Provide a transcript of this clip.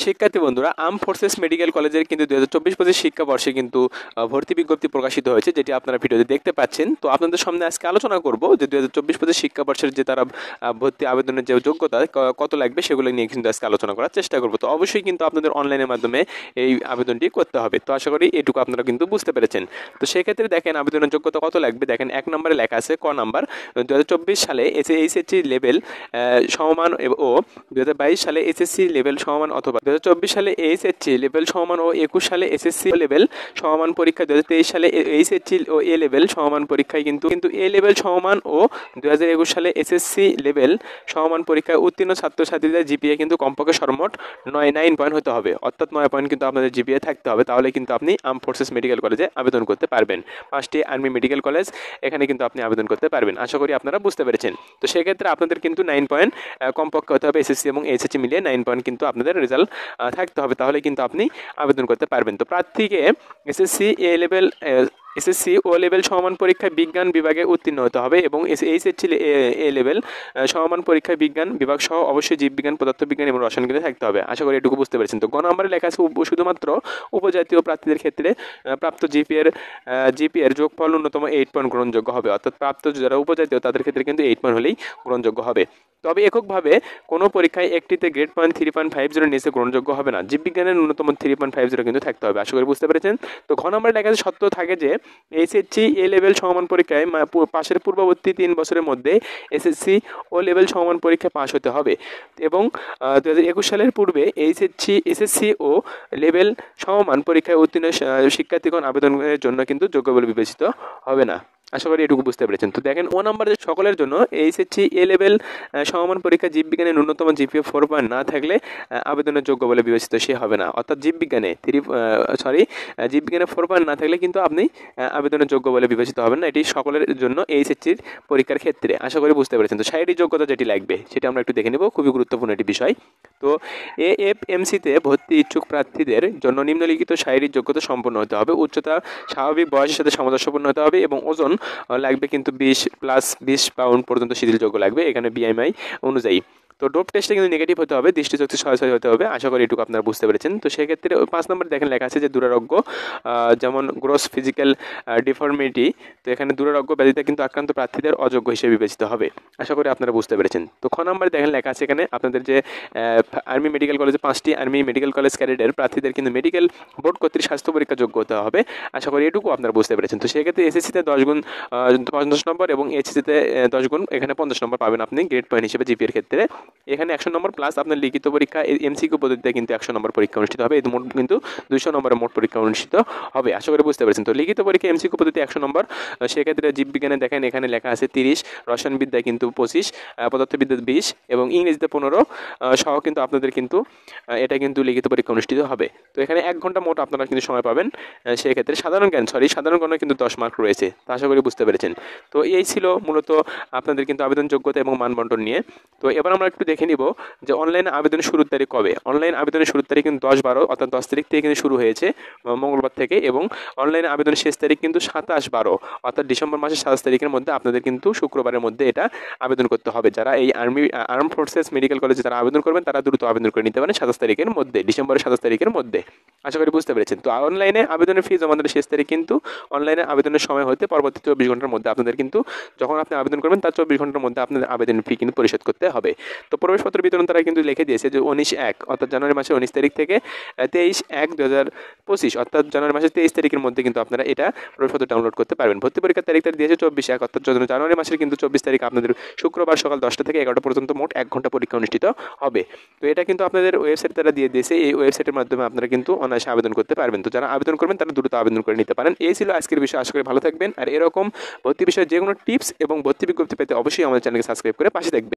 শিক্ষার্থী বন্ধুরা, arm forces medical কলেজের কিন্তু 2024-25 শিক্ষাবর্ষে কিন্তু ভর্তি বিজ্ঞপ্তি প্রকাশিত হয়েছে, যেটি আপনারা ভিডিওতে দেখতে পাচ্ছেন। তো আপনাদের সামনে আজকে আলোচনা করব যে 2024-25 শিক্ষাবর্ষের যে তারা ভর্তি আবেদনের যে যোগ্যতা কত লাগবে সেগুলো নিয়ে কিন্তু আজকে আলোচনা করার চেষ্টা করব। তো অবশ্যই কিন্তু আপনাদের অনলাইনের মাধ্যমে এই আবেদনটি করতে হবে। তো আশা করি এটুকু আপনারা কিন্তু বুঝতে পেরেছেন। তো সেক্ষেত্রে দেখেন আবেদনের যোগ্যতা কত লাগবে। দেখেন 1 নম্বরে লেখা আছে ক নাম্বার 2024 সালে এইচএসসি লেভেল সমমান ও 2022 সালে এসএসসি লেভেল সমমান অথবা 2024 সালে এইচএসসি লেভেল সমমান ও 21 সালে এসএসসি লেভেল সমমান পরীক্ষা 2023 সালে এইচএসসি ও এ লেভেল সমমান পরীক্ষায় কিন্তু এ লেভেল সমমান ও 2021 সালে এসএসসি লেভেল সমমান পরীক্ষায় উত্তীর্ণ ছাত্রছাত্রীদের জিপিএ কিন্তু কমপক্ষে সর্বমোট 9 পয়েন্ট হতে হবে, অর্থাৎ 9 পয়েন্ট কিন্তু আপনাদের জিপিএ থাকতে হবে। তাহলে কিন্তু আপনি আর্ম ফোর্সেস মেডিকেল কলেজে আবেদন করতে পারবেন। 5টি আর্মি মেডিকেল কলেজ, এখানে কিন্তু আপনি আবেদন করতে পারবেন। আশা করি আপনারা বুঝতে পেরেছেন। তো সেক্ষেত্রে আপনাদের কিন্তু 9 পয়েন্ট কমপক্ষে হতে হবে। এসএসসি এবং এইচএসসি মিলিয়ে 9 পয়েন্ট কিন্তু আপনাদের রেজাল্ট থাকতে হবে, তাহলে কিন্তু আপনি আবেদন করতে পারবেন। তো প্রার্থীকে এসএসসি ও লেভেল সমমান পরীক্ষায় বিজ্ঞান বিভাগে উত্তীর্ণ হতে হবে এবং এইচএসসি এ লেভেল সমমান পরীক্ষায় বিজ্ঞান বিভাগ সহ অবশ্যই জীববিজ্ঞান, পদার্থবিজ্ঞান এবং রসায়নকে থাকতে হবে। আশা করি এটুকু বুঝতে পেরেছেন। তো গ নম্বরে লেখা আছে শুধুমাত্র উপজাতীয় প্রার্থীদের ক্ষেত্রে প্রাপ্ত জিপিএর যোগফল ন্যূনতম 8 পয়েন্ট গ্রহণযোগ্য হবে, অর্থাৎ প্রাপ্ত যারা উপজাতীয় তাদের ক্ষেত্রে কিন্তু 8 পয়েন্ট হলেই গ্রহণযোগ্য হবে। তবে এককভাবে কোনো পরীক্ষায় একটিতে গ্রেড পয়েন্ট 3.50 নিচে গ্রহণযোগ্য হবে না। জীববিজ্ঞানের ন্যূনতম 3.50 কিন্তু থাকতে হবে। আশা করি বুঝতে পেরেছেন। তো ঘ নম্বরে লেখা আছে সত্য থাকে যে এইচএসসি এ লেভেল সমমান পরীক্ষায় পাশের পূর্ববর্তী 3 বছরের মধ্যে এসএসসি ও লেভেল সমমান পরীক্ষা পাশ হতে হবে এবং 2021 সালের পূর্বে এসএসসি ও লেভেল সমমান পরীক্ষায় উত্তীর্ণ শিক্ষার্থীগণ আবেদনের জন্য কিন্তু যোগ্য বলে বিবেচিত হবে না। আশা করি এটুকু বুঝতে পেরেছেন। তো দেখেন ও নাম্বারের সকলের জন্য এইচএসসি এ লেভেল সমমান পরীক্ষা জীববিজ্ঞানে ন্যূনতম জিপিএ 4 পয়েন্ট না থাকলে আবেদনের যোগ্য বলে বিবেচিত সে হবে না, অর্থাৎ জীববিজ্ঞানে 4 পয়েন্ট না থাকলে কিন্তু আপনি আবেদনের যোগ্য বলে বিবেচিত হবেন না। এটি সকলের জন্য এইচএসসির পরীক্ষার ক্ষেত্রে। আশা করি বুঝতে পেরেছেন। তো শারীরিক যোগ্যতা যেটি লাগবে সেটা আমরা একটু দেখে নেব, খুবই গুরুত্বপূর্ণ একটি বিষয়। তো এএফএমসিতে ভর্তি ইচ্ছুক প্রার্থীদের জন্য নিম্নলিখিত শারীরিক যোগ্যতা সম্পন্ন হতে হবে। উচ্চতা স্বাভাবিক বয়সের সাথে সামঞ্জস্যপূর্ণ হতে হবে এবং ওজন লাগবে কিন্তু 20 পাউন্ড পর্যন্ত শিথিলযোগ্য লাগবে এখানে বিএমআই অনুযায়ী। তো ডোপ টেস্টে কিন্তু নেগেটিভ হতে হবে, দৃষ্টিশক্তি সরাসরি হতে হবে। আশা করি এটুকু আপনারা বুঝতে পেরেছেন। তো সেক্ষেত্রে 5 নম্বর দেখেন লেখা আছে যে দুরারোগ্য, যেমন গ্রোস ফিজিক্যাল ডিফর্মিটি। তো এখানে দুরারোগ্য ব্যাধিতে কিন্তু আক্রান্ত প্রার্থীদের অযোগ্য হিসেবে বিবেচিত হবে। আশা করি আপনারা বুঝতে পেরেছেন। তো খ নম্বরে দেখেন লেখা আছে এখানে আপনাদের যে আর্মি মেডিকেল কলেজে 5টি আর্মি মেডিকেল কলেজ ক্যাডেটের প্রার্থীদের কিন্তু মেডিকেল বোর্ড কর্তৃক স্বাস্থ্য পরীক্ষা যোগ্য হতে হবে। আশা করি এটুকু আপনারা বুঝতে পেরেছেন। তো সেক্ষেত্রে এসএসসিতে 10 গুণ 50 নম্বর এবং এইচএসসিতে 10 গুণ এখানে 50 নম্বর পাবেন আপনি গ্রেড পয়েন্ট হিসেবে জিপিএর ক্ষেত্রে। এখানে 100 নম্বর প্লাস আপনার লিখিত পরীক্ষা এমসিকিউ পদ্ধতিতে কিন্তু 100 নম্বর পরীক্ষা অনুষ্ঠিত হবে। এই মোট কিন্তু 200 নম্বরের মোট পরীক্ষা অনুষ্ঠিত হবে। আশা করি বুঝতে পেরেছেন। তো লিখিত পরীক্ষা এমসিকিউ পদ্ধতি 100 নম্বর, সেক্ষেত্রে জীববিজ্ঞানে দেখেন এখানে লেখা আছে 30, রসায়নবিদ্যায় কিন্তু 25, পদার্থবিদ্যায় 20 এবং ইংরেজিতে 15 সহ কিন্তু আপনাদের কিন্তু এটা কিন্তু লিখিত পরীক্ষা অনুষ্ঠিত হবে। তো এখানে 1 ঘন্টা মোট আপনারা কিন্তু সময় পাবেন। সেক্ষেত্রে সাধারণ জ্ঞানে কিন্তু 10 মার্ক রয়েছে। তো আশা করি বুঝতে পেরেছেন। তো এই ছিল মূলত আপনাদের কিন্তু আবেদন যোগ্যতা এবং মানবন্টন নিয়ে। তো এবার আমরা একটু দেখে নিব যে অনলাইনে আবেদনের শুরুর তারিখ কবে। অনলাইন আবেদনের শুরুর তারিখ কিন্তু 10/12, অর্থাৎ 10 তারিখ থেকে কিন্তু শুরু হয়েছে মঙ্গলবার থেকে, এবং অনলাইনে আবেদনের শেষ তারিখ কিন্তু 27/12, অর্থাৎ ডিসেম্বর মাসের 27 তারিখের মধ্যে আপনাদের কিন্তু শুক্রবারের মধ্যে এটা আবেদন করতে হবে। যারা এই আর্ম ফোর্সেস মেডিকেল কলেজে যারা আবেদন করবেন তারা দ্রুত আবেদন করে নিতে পারেন 27 তারিখের মধ্যে, ডিসেম্বরের 27 তারিখের মধ্যে। আশা করি বুঝতে পেরেছেন। তো অনলাইনে আবেদনের ফি জমা দেওয়ার শেষ তারিখ কিন্তু অনলাইনে আবেদনের সময় হতে পরবর্তী 24 ঘন্টার মধ্যে আপনাদের কিন্তু যখন আপনি আবেদন করবেন তার 24 ঘন্টার মধ্যে আপনাদের আবেদনের ফি কিন্তু পরিশোধ করতে হবে। তো প্রবেশপত্র বিতরণ তারা কিন্তু লিখে দিয়েছে যে 19/1, অর্থাৎ জানুয়ারি মাসের 19 তারিখ থেকে 23/1/2025, অর্থাৎ জানুয়ারি মাসের 23 তারিখের মধ্যে কিন্তু আপনারা এটা প্রবেশপত্র ডাউনলোড করতে পারবেন। ভর্তি পরীক্ষার তারিখ দিয়েছে 24/1, অর্থাৎ জানুয়ারি মাসের কিন্তু 24 তারিখ আপনাদের শুক্রবার সকাল 10টা থেকে 11টা পর্যন্ত মোট 1 ঘন্টা পরীক্ষা অনুষ্ঠিত হবে। তো এটা কিন্তু আপনাদের ওয়েবসাইট তারা দিয়ে দিয়েছে। এই ওয়েবসাইটের মাধ্যমে আপনারা কিন্তু অনায়াসে আবেদন করতে পারবেন। তো যারা আবেদন করবেন তারা দ্রুত আবেদন করে নিতে পারেন। এই ছিল আজকের বিষয়। আশা করি ভালো থাকবেন। আর এরকম ভর্তি বিষয়ে যে কোনো টিপস এবং ভর্তি বিজ্ঞপ্তি পেতে অবশ্যই আমাদের চ্যানেলকে সাবস্ক্রাইব করে পাশে থাকবেন।